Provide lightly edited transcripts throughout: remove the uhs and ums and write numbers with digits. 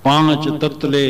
पांच तत्ले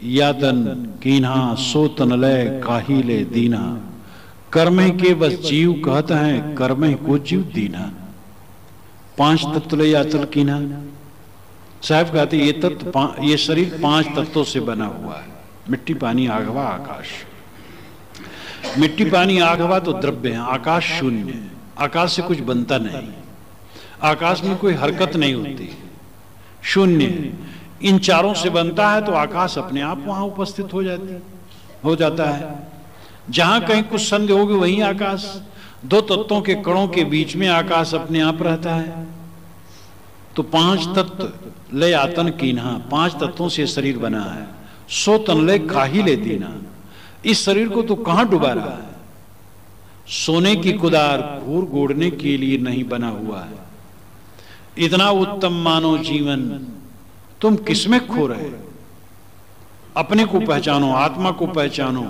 यातन कीन्हा सो तनलय काहिले दीना। कर्म के बस जीव कहता है कर्म को जीव दीना। पांच तत्ले यातन कीन्हा साहब कहते ये शरीर पांच तत्वों से बना हुआ है। मिट्टी पानी आग हवा आकाश। मिट्टी पानी आग हवा तो द्रव्य है, आकाश शून्य है। आकाश से कुछ बनता नहीं, आकाश में कोई हरकत नहीं होती, शून्य है। इन चारों से बनता है तो आकाश अपने आप वहां उपस्थित हो जाता है। जहां कहीं कुछ संदेह होगी वहीं आकाश। दो तत्वों के कणों के बीच में आकाश अपने आप रहता है। तो पांच तत्व ले आतन कीन्हा, पांच तत्वों से शरीर बना है। सो तन ले काहिले दीना, इस शरीर को तो कहां डुबा रहा है। सोने की कुदार घूर गोड़ने के लिए नहीं बना हुआ है। इतना उत्तम मानव जीवन तुम किसमें खो रहे? अपने को पहचानो, आत्मा को पहचानो।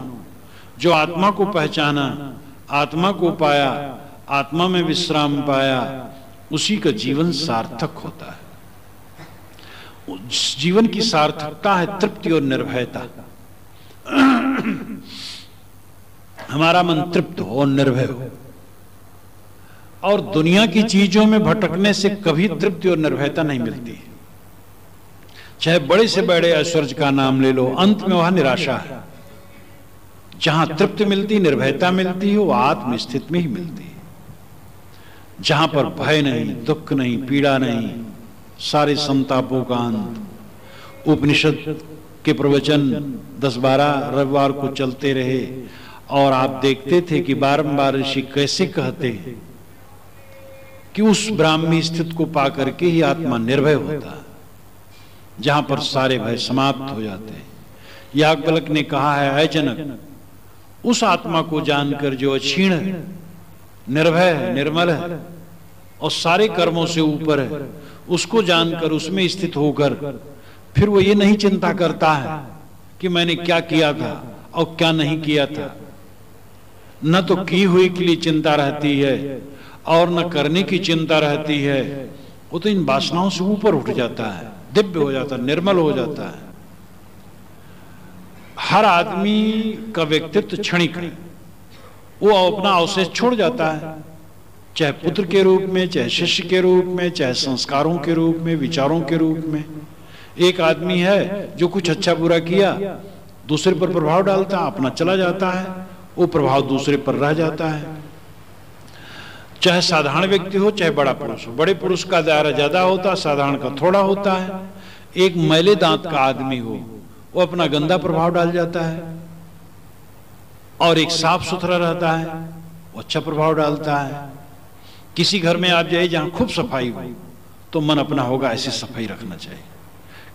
जो आत्मा को पहचाना, आत्मा को पाया, आत्मा में विश्राम पाया, उसी का जीवन सार्थक होता है। जीवन की सार्थकता है तृप्ति और निर्भयता। हमारा मन तृप्त हो और निर्भय हो। और दुनिया की चीजों में भटकने से कभी तृप्ति और निर्भयता नहीं मिलती। चाहे बड़े से बड़े ऐश्वर्य का नाम ले लो, अंत में वह निराशा है। जहां तृप्ति मिलती, निर्भयता मिलती है, वो आत्म स्थिति में ही मिलती है। जहां पर भय नहीं, दुख नहीं, पीड़ा नहीं, सारे संतापों का अंत। उपनिषद के प्रवचन 10-12 रविवार को चलते रहे और आप देखते थे कि बारंबार ऋषि कैसे कहते हैं कि उस ब्राह्मी स्थिति को पाकर के ही आत्मा निर्भय होता है, जहां पर सारे भय समाप्त हो जाते हैं। याज्ञवल्क्य ने कहा है, अय जनक, उस आत्मा को जानकर जो अक्षीण है, निर्भय है, निर्मल है और सारे कर्मों से ऊपर है, उसको जानकर उसमें स्थित होकर फिर वो ये नहीं चिंता करता है कि मैंने क्या किया था और क्या नहीं किया था। न तो की हुई के लिए चिंता रहती है और न करने की चिंता रहती है। वो तो इन वासनाओं से ऊपर उठ जाता है, दिव्य हो जाता है, निर्मल हो जाता है। हर आदमी का व्यक्तित्व क्षणिक है, वो अपना अवशेष छोड़ जाता है, चाहे पुत्र के रूप में, चाहे शिष्य के रूप में, चाहे संस्कारों के रूप में, विचारों के रूप में। एक आदमी है जो कुछ अच्छा बुरा किया, दूसरे पर प्रभाव डालता, अपना चला जाता है, वो प्रभाव दूसरे पर रह जाता है। चाहे साधारण व्यक्ति हो, चाहे बड़ा पुरुष हो। बड़े पुरुष का दायरा ज्यादा होता है, साधारण का थोड़ा होता है। एक मैले दांत का आदमी हो, वो अपना गंदा प्रभाव डाल जाता है, और एक साफ सुथरा रहता है, वो अच्छा प्रभाव डालता है। किसी घर में आप जाइए जहां खूब सफाई हो, तो मन अपना होगा ऐसी सफाई रखना चाहिए।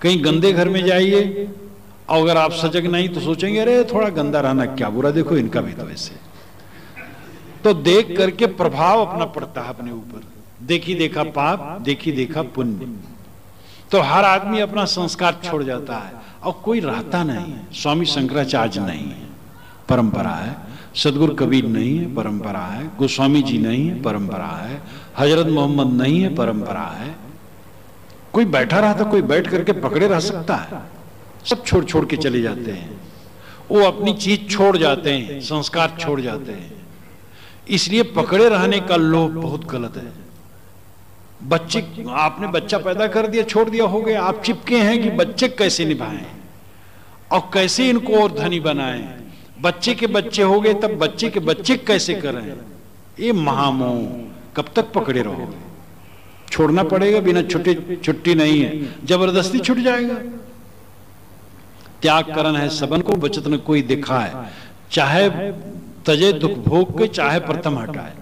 कहीं गंदे घर में जाइए और अगर आप सजग नहीं तो सोचेंगे अरे थोड़ा गंदा रहना क्या बुरा, देखो इनका भी तो ऐसे। तो देख करके प्रभाव अपना पड़ता है अपने ऊपर। देखी देखा पाप, देखी देखा पुण्य। तो हर आदमी अपना संस्कार छोड़ जाता है और कोई रहता नहीं है। स्वामी शंकराचार्य नहीं है, परंपरा है। सदगुरु कबीर नहीं है, परंपरा है। गोस्वामी जी नहीं है, परंपरा है। हजरत मोहम्मद नहीं है, परंपरा है। कोई बैठा रहा था, कोई बैठ करके पकड़े रह सकता है? सब छोड़ छोड़ के चले जाते हैं। वो अपनी चीज छोड़ जाते हैं, संस्कार छोड़ जाते हैं। इसलिए पकड़े रहने का लोभ बहुत गलत है। बच्चे, आपने बच्चा पैदा कर दिया, छोड़ दिया, हो गया। आप चिपके हैं कि बच्चे कैसे निभाएं और कैसे इनको और धनी बनाएं। बच्चे के बच्चे हो गए, तब बच्चे के बच्चे कैसे करें? ये महामोह कब तक पकड़े रहोगे? छोड़ना पड़ेगा, बिना छुट्टी नहीं है, जबरदस्ती छूट जाएगा। त्याग करन है सबन को, बचत न कोई दिखाए। चाहे तजे दुख भोग के, चाहे प्रथम हटाए।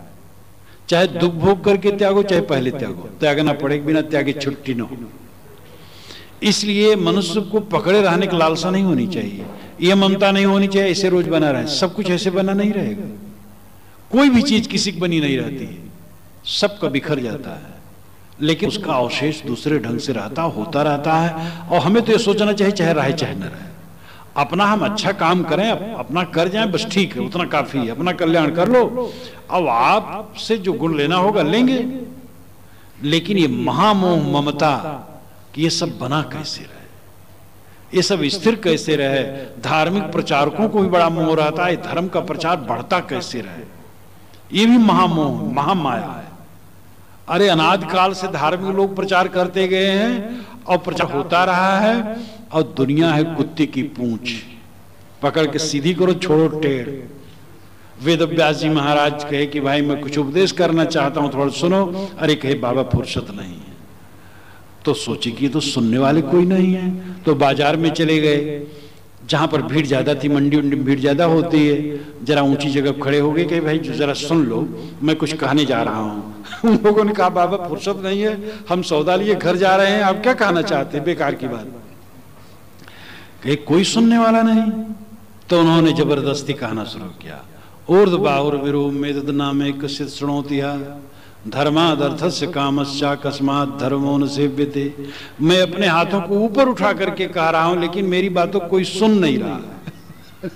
चाहे दुख भोग करके त्यागो, चाहे पहले त्यागो, त्यागना पड़ेगा। बिना त्यागे छुट्टी न हो। इसलिए मनुष्य को पकड़े रहने की लालसा नहीं होनी चाहिए, ये ममता नहीं होनी चाहिए ऐसे रोज बना रहे। सब कुछ ऐसे बना नहीं रहेगा। कोई भी चीज किसी की बनी नहीं रहती है, सबका बिखर जाता है, लेकिन उसका अवशेष दूसरे ढंग से रहता, होता रहता है। और हमें तो ये सोचना चाहिए चाहे रहे चाहे न रहे, अपना हम अच्छा काम करें, अपना कर जाएं, बस ठीक है, उतना काफी है। अपना कल्याण कर लो, अब आपसे जो गुण लेना होगा लेंगे। लेकिन ये महामोह ममता कि ये सब बना कैसे रहे, ये सब स्थिर कैसे रहे। धार्मिक प्रचारकों को भी बड़ा मोह रहता है धर्म का प्रचार बढ़ता कैसे रहे, ये भी महामोह महामाया है। अरे अनादि काल से धार्मिक लोग प्रचार करते गए हैं और प्रचार होता रहा है, और दुनिया है कुत्ते की पूंछ, पकड़ के सीधी करो छोड़ो टेढ़। वेद व्यास जी महाराज कहे कि भाई मैं कुछ उपदेश करना चाहता हूं, थोड़ा सुनो। अरे कहे बाबा फुर्सत नहीं है। तो सोचे कि तो सुनने वाले कोई नहीं है, तो बाजार में चले गए जहां पर भीड़ ज्यादा थी, मंडी उंडी में भीड़ ज्यादा होती है, जरा ऊंची जगह खड़े हो गए कि भाई जरा सुन लो, मैं कुछ कहने जा रहा हूं। उन लोगों ने कहा बाबा फुर्सत नहीं है, हम सौदा लिए घर जा रहे हैं, आप क्या कहना चाहते हैं, बेकार की बात। कहे कोई सुनने वाला नहीं। तो उन्होंने जबरदस्ती कहना शुरू किया, ऊर्ध्व बाहुर विरो मेद नामे कसित श्रणोतिहा धर्मादर्थस्य कामस्या कस्मात धर्मो न सेव्यते। मैं अपने हाथों को ऊपर उठा करके कह रहा हूं, लेकिन मेरी बातों को कोई सुन नहीं रहा।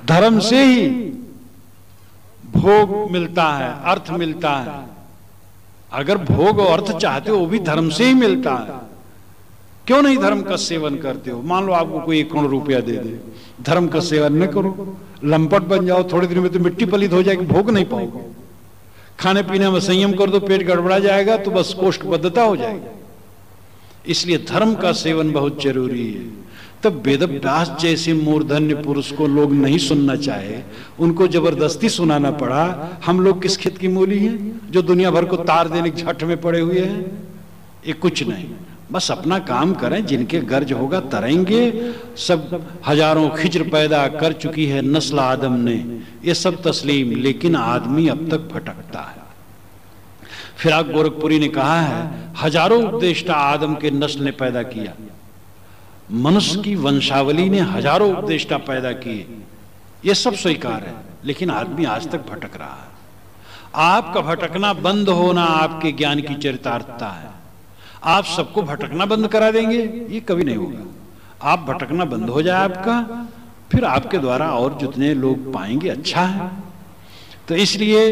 धर्म से ही भोग मिलता है, अर्थ मिलता है। अगर भोग और अर्थ चाहते हो वो भी धर्म से ही मिलता है। क्यों नहीं धर्म का सेवन करते हो? मान लो आपको कोई 1 करोड़ रुपया दे दे, धर्म का सेवन न करो, लंपट बन जाओ, थोड़े दिन में तो मिट्टी पलित हो जाएगी, भोग नहीं पाओगे। खाने पीने में संयम कर दो, पेट गड़बड़ा जाएगा तो बस कोष्ठबद्धता हो जाएगी। इसलिए धर्म का सेवन बहुत जरूरी है। तब वेदव्यास जैसे मूर्धन्य पुरुष को लोग नहीं सुनना चाहे, उनको जबरदस्ती सुनाना पड़ा। हम लोग किस खेत की मूली हैं जो दुनिया भर को तार देने के झट में पड़े हुए हैं? ये कुछ नहीं, बस अपना काम करें, जिनके गर्ज होगा तरेंगे। सब हजारों खिज्र पैदा कर चुकी है नस्ल आदम ने, ये सब तस्लीम, लेकिन आदमी अब तक भटकता है। फिराक गोरखपुरी ने कहा है, हजारों उपदेष्टा आदम के नस्ल ने पैदा किया, मनुष्य की वंशावली ने हजारों उपदेष्टा पैदा किए, ये सब स्वीकार है, लेकिन आदमी आज तक भटक रहा है। आपका भटकना बंद होना आपके ज्ञान की चरितार्थता है। आप सबको भटकना बंद करा देंगे, ये कभी नहीं होगा। आप भटकना बंद हो जाए आपका, फिर आपके द्वारा और जितने लोग पाएंगे अच्छा है। तो इसलिए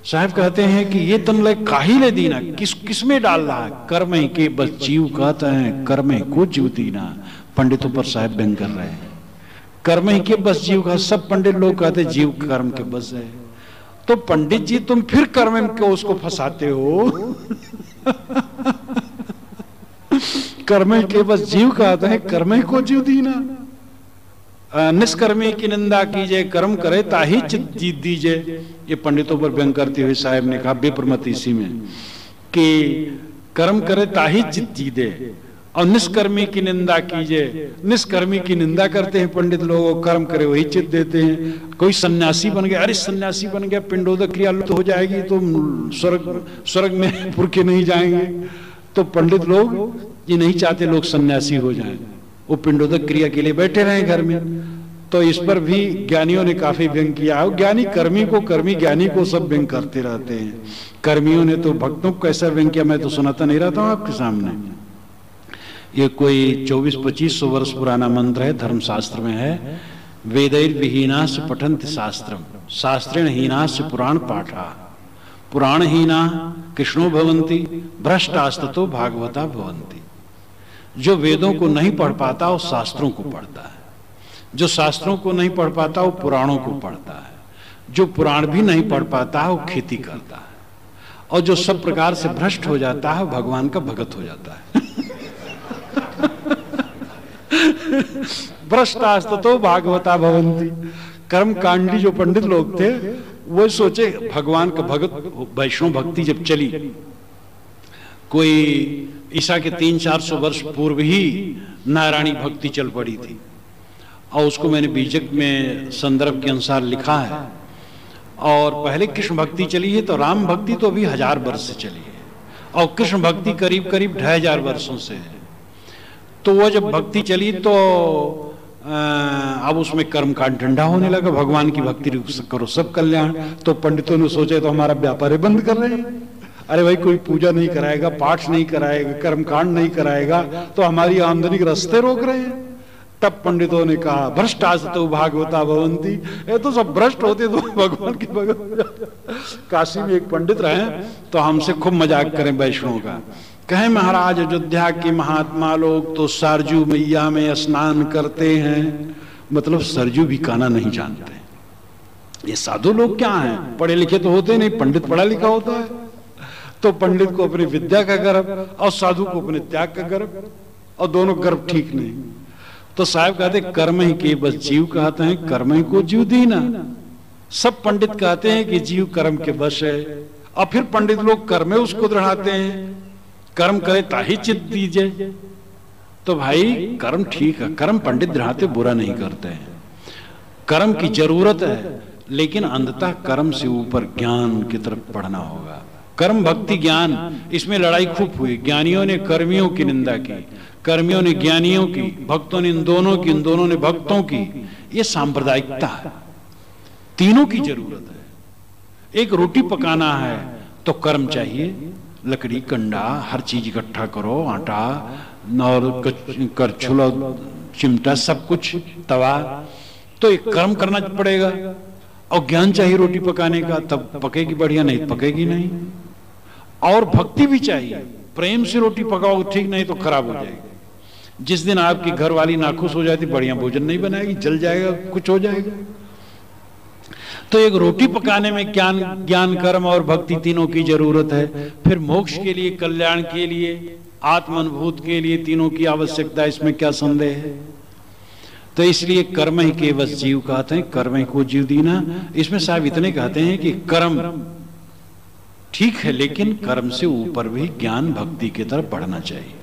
साहब कहते हैं कि ये तन लय काहिले दीना, किस में डाल रहा है? कर्म ही के बस जीव कहते हैं, कर्म ही को जीव दीना। पंडितों पर साहब व्यंग कर रहे हैं, कर्म ही के बस जीव का। सब पंडित लोग कहते जीव कर्म के बस है। तो पंडित जी तुम फिर कर्म को उसको फंसाते हो। कर्म के बस जीव कहते हैं, कर्म को जीव दीना। निष्कर्मी की निंदा कीजिए, कर्म करे ताही चित जीत दीजिए। ये पंडितों पर व्यंग करते हुए साहब ने कहा विप्रमत इसी में कि कर्म करे ताही चित जीते, और निष्कर्मी की निंदा कीजिए। निष्कर्मी की निंदा करते हैं पंडित लोग, कर्म करे वही चित देते हैं। कोई सन्यासी बन गया, अरे सन्यासी बन गया, पिंडोदक क्रिया लुप्त हो जाएगी तो स्वर्ग में पुरखे नहीं जाएंगे। तो पंडित लोग ये नहीं चाहते लोग सन्यासी हो जाएं, वो पिंडोदक क्रिया के लिए बैठे रहे घर में। तो इस पर भी ज्ञानियों ने काफी व्यंग किया है। ज्ञानी कर्मी को, कर्मी ज्ञानी को सब व्यंग करते रहते हैं। कर्मियों ने तो भक्तों को कैसा व्यंग किया मैं तो सुनाता नहीं रहता हूं आपके सामने। ये कोई 2400-2500 वर्ष पुराना मंत्र है, धर्मशास्त्र में है। वेदैर विहीनास्य पठन्ति शास्त्रम, शास्त्रेण हीनास्य पुराण पाठा, पुराणहीना कृष्णो भवन्ति, भ्रष्टास्ततो भागवता भवन्ति। जो वेदों को नहीं पढ़ पाता वो शास्त्रों को पढ़ता है, जो शास्त्रों को नहीं पढ़ पाता वो पुराणों को पढ़ता है, जो पुराण भी नहीं पढ़ पाता है वो खेती करता है, और जो सब प्रकार से भ्रष्ट हो जाता है वो भगवान का भगत हो जाता है। भ्रष्टास्ततो भागवता भवन्ति। कर्मकांडी जो पंडित लोग थे वो सोचे भगवान का भगत। वैष्णव भक्ति जब चली, कोई ईसा के 300-400 वर्ष पूर्व ही नारायणी भक्ति चल पड़ी थी, और उसको मैंने बीजक में संदर्भ के अनुसार लिखा है। और पहले कृष्ण भक्ति चली है, तो राम भक्ति तो अभी 1000 वर्ष से चली है, और कृष्ण भक्ति करीब करीब 2500 वर्षों से है। तो वो जब भक्ति चली तो अब उसमें कर्म कांड ठंडा होने लगा, भगवान की भक्ति करो सब कल्याण। तो पंडितों ने सोचे तो हमारा व्यापार बंद कर रहे हैं। अरे भाई कोई पूजा नहीं कराएगा, पाठ नहीं कराएगा, कर्मकांड नहीं कराएगा, तो हमारी आमदनी के रास्ते रोक रहे हैं। तब पंडितों ने कहा भ्रष्टास्ततो भागवता भवन्ति, ये तो सब भ्रष्ट होते तो भगवान की भगवत। काशी में एक पंडित रहे तो हमसे खूब मजाक करें वैष्णव का कहे महाराज अयोध्या के महात्मा लोग तो सरजू मैया में स्नान करते हैं, मतलब सरजू भी काना नहीं जानते। ये साधु लोग क्या हैं, पढ़े लिखे तो होते नहीं, पंडित पढ़ा लिखा होता है, तो पंडित को अपनी विद्या का गर्व और साधु को अपने त्याग का गर्व, और दोनों गर्व ठीक नहीं। तो साहब कहते कर्म ही के बस जीव कहते हैं, कर्म ही को जीव दीना। सब पंडित कहते हैं कि जीव कर्म के वश है, और फिर पंडित लोग कर्म में उसको दृढ़ाते हैं, कर्म करे ताही चित दीजिए। तो भाई कर्म ठीक है, कर्म पंडित दृढ़ाते बुरा नहीं करते हैं, कर्म की जरूरत है, लेकिन अंततः कर्म से ऊपर ज्ञान की तरफ बढ़ना होगा। कर्म भक्ति ज्ञान, इसमें लड़ाई खूब हुई। ज्ञानियों ने कर्मियों की निंदा की, कर्मियों ने ज्ञानियों की, भक्तों ने इन दोनों की, इन दोनों ने भक्तों की। ये सांप्रदायिकता है, तीनों की जरूरत है। एक रोटी पकाना है तो कर्म चाहिए, लकड़ी कंडा हर चीज इकट्ठा करो, आटा और करछुल चिमटा सब कुछ, तवा, तो एक कर्म करना पड़ेगा। और ज्ञान चाहिए रोटी पकाने का, तब पकेगी बढ़िया, नहीं पकेगी नहीं। और भक्ति भी चाहिए, प्रेम से रोटी पकाओ ठीक, नहीं तो खराब हो जाएगी। जिस दिन आपकी घर वाली नाखुश हो जाती, बढ़िया भोजन नहीं बनाएगी, जल जाएगा, कुछ हो जाएगा। तो एक रोटी पकाने में ज्ञान कर्म और भक्ति तीनों की जरूरत है। फिर मोक्ष के लिए, कल्याण के लिए, आत्मानुभूत के लिए तीनों की आवश्यकता, इसमें क्या संदेह है। तो इसलिए कर्म ही केवल जीव कहते हैं, कर्म ही को जीव दीना। इसमें साहब इतने कहते हैं कि कर्म ठीक है, लेकिन कर्म से ऊपर भी ज्ञान भक्ति की तरफ बढ़ना चाहिए।